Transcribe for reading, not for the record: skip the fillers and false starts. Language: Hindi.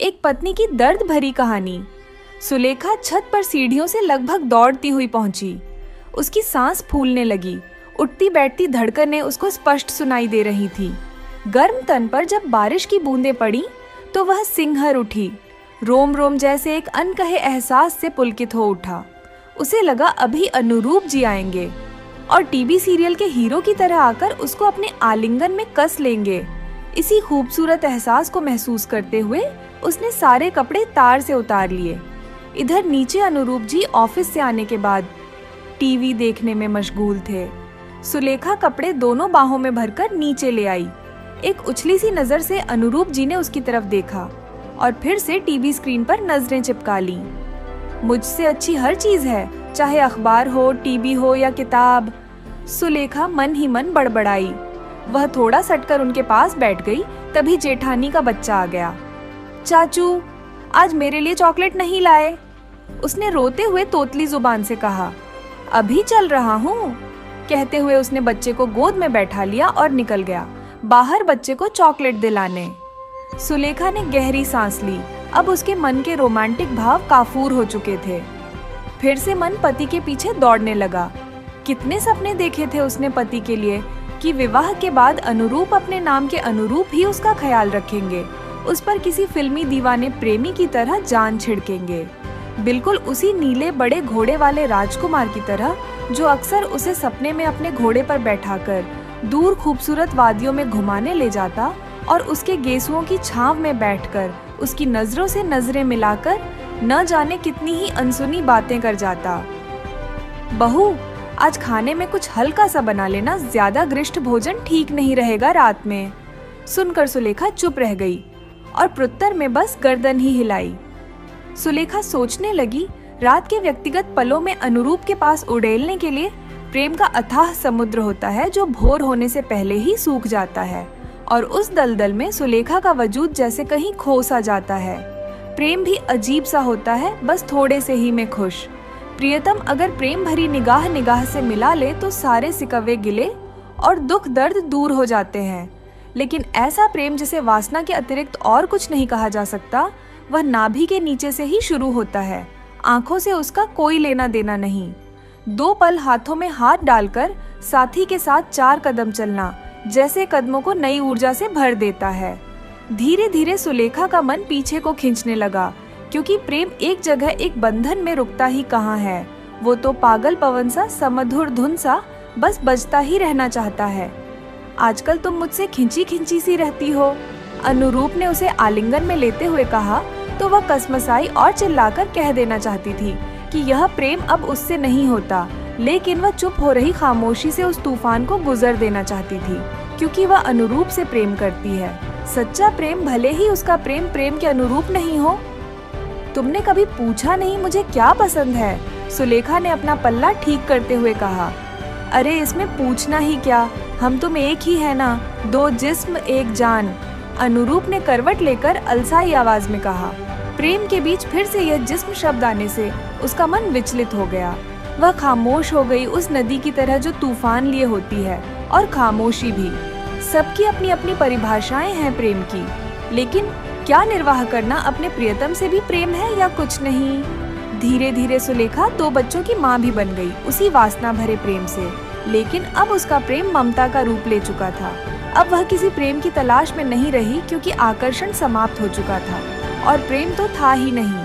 एक पत्नी की दर्द भरी कहानी। सुलेखा छत पर सीढ़ियों से लगभग दौड़ती हुई पहुंची। उसकी सांस फूलने लगी। उठती बैठती धड़कनें उसको स्पष्ट सुनाई दे रही थी। गर्म तन पर जब बारिश की बूंदें पड़ी तो वह सिंहर उठी। रोम रोम जैसे एक अनकहे एहसास से पुलकित हो उठा। उसे लगा अभी अनुरूप जी आएंगे और टीवी सीरियल के हीरो की तरह आकर उसको अपने आलिंगन में कस लेंगे। इसी खूबसूरत एहसास को महसूस करते हुए उसने सारे कपड़े तार से उतार लिए। इधर नीचे अनुरूप जी ऑफिस से आने के बाद टीवी देखने में मशगूल थे। सुलेखा कपड़े दोनों बाहों में भरकर नीचे ले आई। एक उछली सी नजर से अनुरूप जी ने उसकी तरफ देखा और फिर से टीवी स्क्रीन पर नजरें चिपका लीं। मुझसे अच्छी हर चीज है, चाहे अखबार हो, टीवी हो या किताब, सुलेखा मन ही मन बड़बड़ाई। वह थोड़ा सटकर उनके पास बैठ गई। तभी जेठानी का बच्चा आ गया। चाचू, आज मेरे लिए चॉकलेट नहीं लाए? उसने रोते हुए तोतली जुबान से कहा। अभी चल रहा हूँ, कहते हुए उसने बच्चे को गोद में बैठा लिया और निकल गया बाहर बच्चे को चॉकलेट दिलाने। सुलेखा ने गहरी सांस ली। अब उसके मन के रोमांटिक भाव काफूर हो चुके थे। फिर से मन पति के पीछे दौड़ने लगा। कितने सपने देखे थे उसने पति के लिए कि विवाह के बाद अनुरूप अपने नाम के अनुरूप ही उसका ख्याल रखेंगे, उस पर किसी फिल्मी दीवाने प्रेमी की तरह जान छिड़केंगे, बिल्कुल उसी नीले बड़े घोड़े वाले राजकुमार की तरह जो अक्सर उसे सपने में अपने घोड़े पर बैठाकर दूर खूबसूरत वादियों में घुमाने ले जाता और उसके गेसुओं की छांव में बैठकर उसकी नजरों से नजरें मिलाकर न जाने कितनी ही अनसुनी बातें कर जाता। बहू, आज खाने में कुछ हल्का सा बना लेना, ज्यादा गरिष्ठ भोजन ठीक नहीं रहेगा रात में। सुनकर सुलेखा चुप रह गई और प्रत्युत्तर में बस गर्दन ही हिलाई। सुलेखा सोचने लगी, रात के व्यक्तिगत पलों में अनुरूप के पास उड़ेलने के लिए प्रेम का अथाह समुद्र होता है जो भोर होने से पहले ही सूख जाता है और उस दलदल में सुलेखा का वजूद जैसे कहीं खो सा जाता है। प्रेम भी अजीब सा होता है, बस थोड़े से ही में खुश। प्रियतम अगर प्रेम भरी निगाह निगाह से मिला ले तो सारे सिकवे गिले और दुख दर्द दूर हो जाते हैं। लेकिन ऐसा प्रेम जिसे वासना के अतिरिक्त और कुछ नहीं कहा जा सकता, वह नाभि के नीचे से ही शुरू होता है। आंखों से उसका कोई लेना देना नहीं। 2 पल हाथों में हाथ डालकर साथी के साथ 4 कदम चलना जैसे कदमों को नई ऊर्जा से भर देता है। धीरे धीरे सुलेखा का मन पीछे को खींचने लगा, क्योंकि प्रेम एक जगह एक बंधन में रुकता ही कहाँ है। वो तो पागल पवन सा, समधुर धुन सा बस बजता ही रहना चाहता है। आजकल तुम मुझसे खिंची खिंची सी रहती हो, अनुरूप ने उसे आलिंगन में लेते हुए कहा तो वह कसमसाई और चिल्लाकर कह देना चाहती थी कि यह प्रेम अब उससे नहीं होता, लेकिन वह चुप हो रही खामोशी से उस तूफान को गुजर देना चाहती थी, क्योंकि वह अनुरूप से प्रेम करती है। सच्चा प्रेम भले ही उसका प्रेम प्रेम के अनुरूप नहीं हो। तुमने कभी पूछा नहीं मुझे क्या पसंद है? सुलेखा ने अपना पल्ला ठीक करते हुए कहा। अरे इसमें पूछना ही क्या, हम तुम एक ही है ना, 2 जिस्म एक जान, अनुरूप ने करवट लेकर अलसाई आवाज में कहा। प्रेम के बीच फिर से यह जिस्म शब्द आने से उसका मन विचलित हो गया। वह खामोश हो गई, उस नदी की तरह जो तूफान लिए होती है। और खामोशी भी, सबकी अपनी अपनी परिभाषाएं हैं प्रेम की, लेकिन क्या निर्वाह करना अपने प्रियतम से भी प्रेम है या कुछ नहीं? धीरे धीरे सुलेखा 2 बच्चों की माँ भी बन गई, उसी वासना भरे प्रेम से। लेकिन अब उसका प्रेम ममता का रूप ले चुका था। अब वह किसी प्रेम की तलाश में नहीं रही, क्योंकि आकर्षण समाप्त हो चुका था और प्रेम तो था ही नहीं।